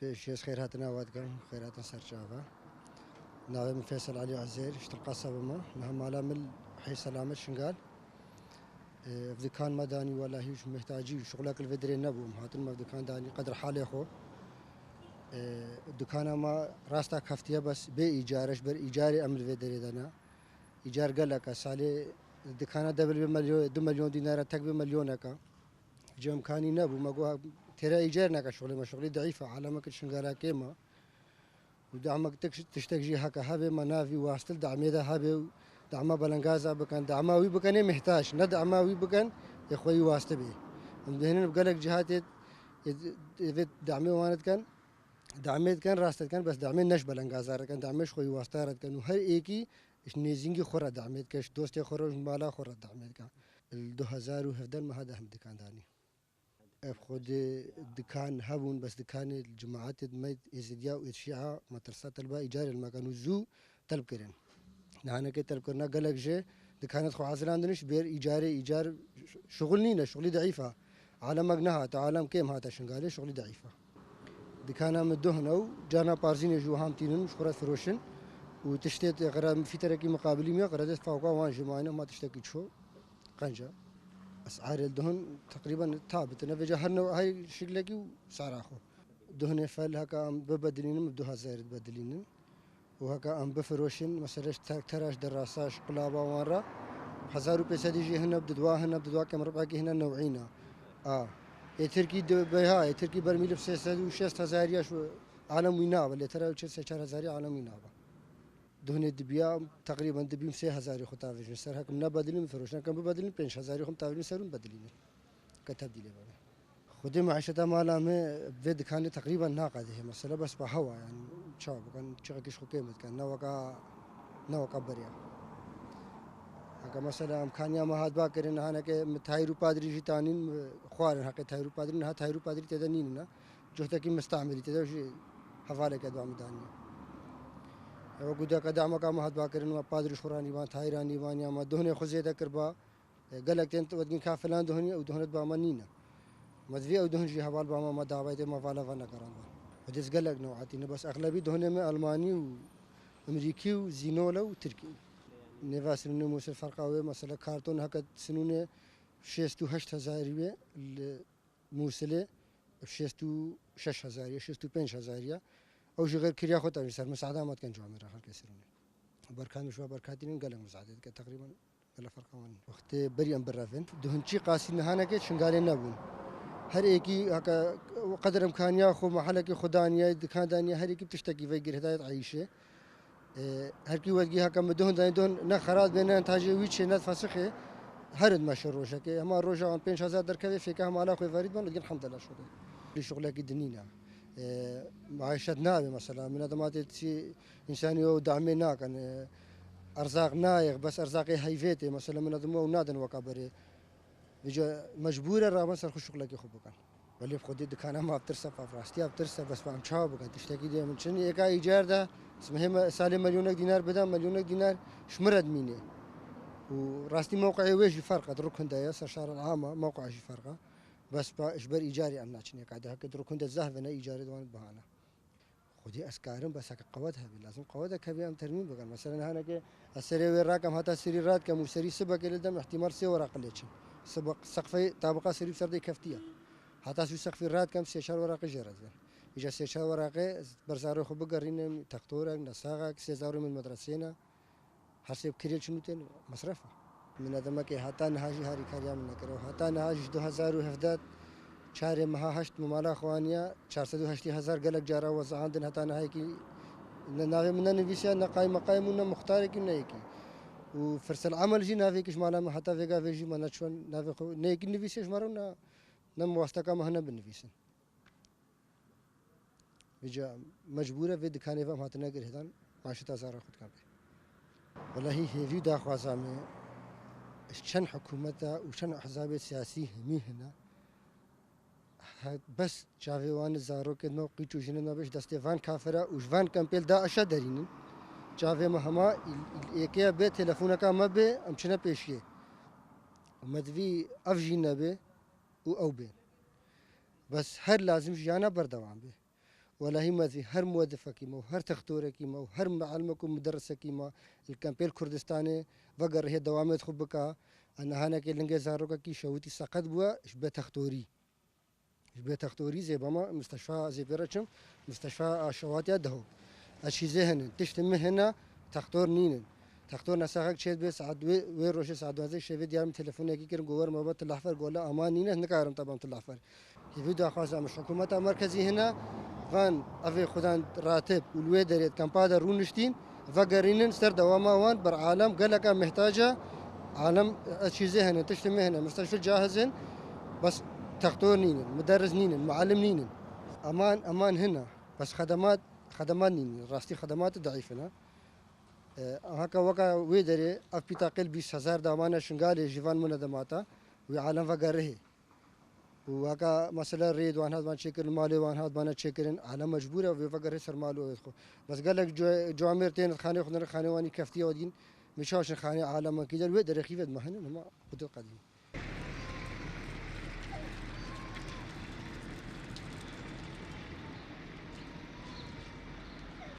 بشيس خيراتنا وادقم خيراتنا سرجافة ناوي فيصل علي عزير اشترقى صبما نهم علامل حي سلامة شنقال في كان مداني ولا هيش محتاجي شغلك الفدري نبو هاتن ما في كان داني قدر حالي خو دكانا ما راستا كفتيا بس بإيجارش بر إيجاري أمل فدري دنا إيجار قال لك سالي دكانا دبل بمليون 2 مليون دينار تك بمليونك جم كاني نبو ما قوا ترى إيجارنا كشغل ما شغلي ضعيفة علامك شنقالا كيما ودعمك تشتكي هكا هابي منافي واستل دعمي ده هابي دعما بلنغازا بكن دعماوي بكن محتاج ندعماوي بكن يا خوي واستبي هنا بقالك جهات دعمي واند كان دعميت كان راست كان بس دعمي نش بلنغازا كان دعمش خوي واستارت كان وهر ايكي اش نيزينجي خورا دعميت كاش دوستي خورا مالا خورا دعميت كان ال 2011 ما هذا هم دكان داني خود دكان هبون بس دكان الجماعات ميت يزيديا ويشيعة مدرسة البا إيجار المكان وزو طلب كرين نحن كي طلب كرنا قالك جي دكانت خو عزلان دنش بير إيجار شغل نينا شغلي ضعيفة عالم مقنها تعالم كيم هاتا شنقالي شغلي ضعيفة دكانا مدهنا وجانا بارزين جو هامتينن شخورات فروشن وتشتيت غرام في تركي مقابلي ميا غرادت فوقا وان جمعنا ما تشتكي شو قنجة أسعار الدهن تقريبا ثابت نفجة هرنا هاي شغلكي وسعر آخر دهن فل هكا أم ببدلين مبدوها زايد بدلين وهكا أم بفروشن مثلا تراش دراساش قلابة ورا 1000 روبية سديجي هنا بددوا كم ربع هنا نوعينا تركي بها تركي برميل في 66000 يا شو عالم وينابا اللي ترى 6000 عالم وينابا دهن الدبيا تقريبا دبيم 3000 خطا في سر هكم نبدلين فروشنا كم ببدلين 5000 خم تابلين سرون بدلين كتبديل بقى خدي معيشة مالا ما بيد كان تقريبا ناقده مثلا بس بهوا يعني شاب كان شغل قيمة كان نوكا بريا هكا مثلا امكانيا ما هاد باكر ان انا كي تايرو بادري جيتانين خوار هكا تايرو بادري نها تايرو بادري تدنين جهتك مستعملي تدوشي حوالك ادوا مداني وقدا قدامك ما هاد باكر ان بادري شوراني ما تايراني ما ما دهني خزيده كربا قالك انت ودين كافلان دهني او دهنت بامانينا مدري او دهن جي حوال باما ما دعويته ما فالا فانا كران وديس قالك نوعاتي بس اغلبي دهن من الماني وامريكي وزينولا وتركي نفاس النموس الفرقاوي مثلا كارتون هكا سنونه شيستو 8000 الموسله شيستو 6000 شيستو 5000 او غير كريا خوتا يصير مساعده ما كان جوامر خلك يسرون بركان شو بركاتين قال مساعده تقريبا ولا فرقان وقت بريان برافن دهنشي قاسي نهانا كي شنغالي نابون هر ايكي هكا قدر امكانيا خو محلك خدانيا دكان دانيا هر ايكي بتشتكي في هدايه عيشه هر کی ودگی ها کم دهن نه خراد بینن تاجی ویچ نه فسخه هرد ماشر روشه که اما روشه آن 5000 درکوی فکر هم علاقه فرید بند لكن الحمد لله شده لشغله کی دنینا معيشة نابي مثلا من هذا تي إنساني ودعمنا كان أرزاق نايق بس أرزاقي هيفيتي مثلا من هذا مو نادن وكبري بيجا مجبورة را مثلا خش شغلك يخبو كان ولی بخودی دکانه ما بترسه فراستي بترسه بس فهم شاب كان تشتكي دي من شنو يكا إيجار ده اسمه سالي مليون دينار بدل مليون دينار شمرد ميني وراستي موقعي ويش فرقة دركن ده يسر شهر العامة موقع شي فرقة بس إجبار إيجاري أنا شنو قاعد هكا دركن ده الذهب أنا إيجاري دوان بهانا خودي أسكارم بس هكا قوتها لازم قوتها كبي أم ترميم بقى مثلا هنا كي السري وراكم هتا سري رات كم وسري سبق اللي دم احتمال سي ورا قلتش سبق سقفي طابقة سري بسردي كفتية حتى سو سقف الرات كم سيشار ورقة جرد إجا سيشار ورقة برزارو خو بقرين تختورك نساقك سيزارو من مدرسينا حسب كريل شنو تاني مصرفة من هذا ما كي حتى نهاجي هاري كاريا من نكره حتى نهاجي 2017 شهر مها هشت ممالا خوانيا 480,000 قالك جارا وزعاندن حتى نهايكي ناوي من نفيسيا نقاي مقايمنا مختارك نيكي وفرس العمل جي نافيكش مالا حتى فيجا فيجي ما نشون نافي خو نيكي نفيسيش مارونا نم واسطة ما هنا بالنفيسن بيجا مجبورة في دكاني فهم هاتنا غير هدان معشتا زارا خد كابي والله هي فيديو داخوا زامي شن حكومتها وشن أحزاب سياسية مهنة بس شافي وان زارو كنو قيتو جنة نبيش دستيفان كافرة وجفان كامبيل دا أشدرين شافي مهما إيكيا بي تلفونك ما بي أمشنا بيشيه ومدفي أفجي نبي أو بي بس هر لازم جانا بردوام به ولا هي مذي هر موظفة كيما وهر تختورة كيما وهر معلمك ومدرسة كيما الكامبيل كردستاني وقر هي دوامات خبكا أن هانا كي لنجي زاروكا كي شوتي سقط بوا شبه تختوري شبه تختوري زي بما مستشفى زي بيرتشم مستشفى شواتي دهو أشي ذهن تشتم هنا تختور نينن تختور نساخك شيء بس عاد وين روش ساعد هذا الشيء فيديو من تلفوني كي كرم جوار ما بطل الأحفر قولا أمان نينن نكارم طبعا طل الأحفر يفيدو أخواز مش حكومة مركزي هنا فان أفي خدان راتب والويدر كان بادر رونشتين فقرينن سر دواما وان بر عالم قالك محتاجة عالم أشي ذهن تشتم هنا مستشفى جاهزين بس تختور نينن مدرس نينن معلم نينن أمان هنا بس خدمات نينن راستي خدمات ضعيفة هكا وكا ويدري اف بيتاقل 20000 دامانه شنغالي جيفان منظماتا وعالم فقره وهكا مثلا ريد وان هاد بان شكر المالي وان هاد بان شكرن عالم مجبوره وفقره سر مالو يدخل بس قال لك جوامرتين خاني خدنا خاني واني كفتيه ودين مشاش خاني عالم كده ويدري خيفد ما هنا ما قد القديم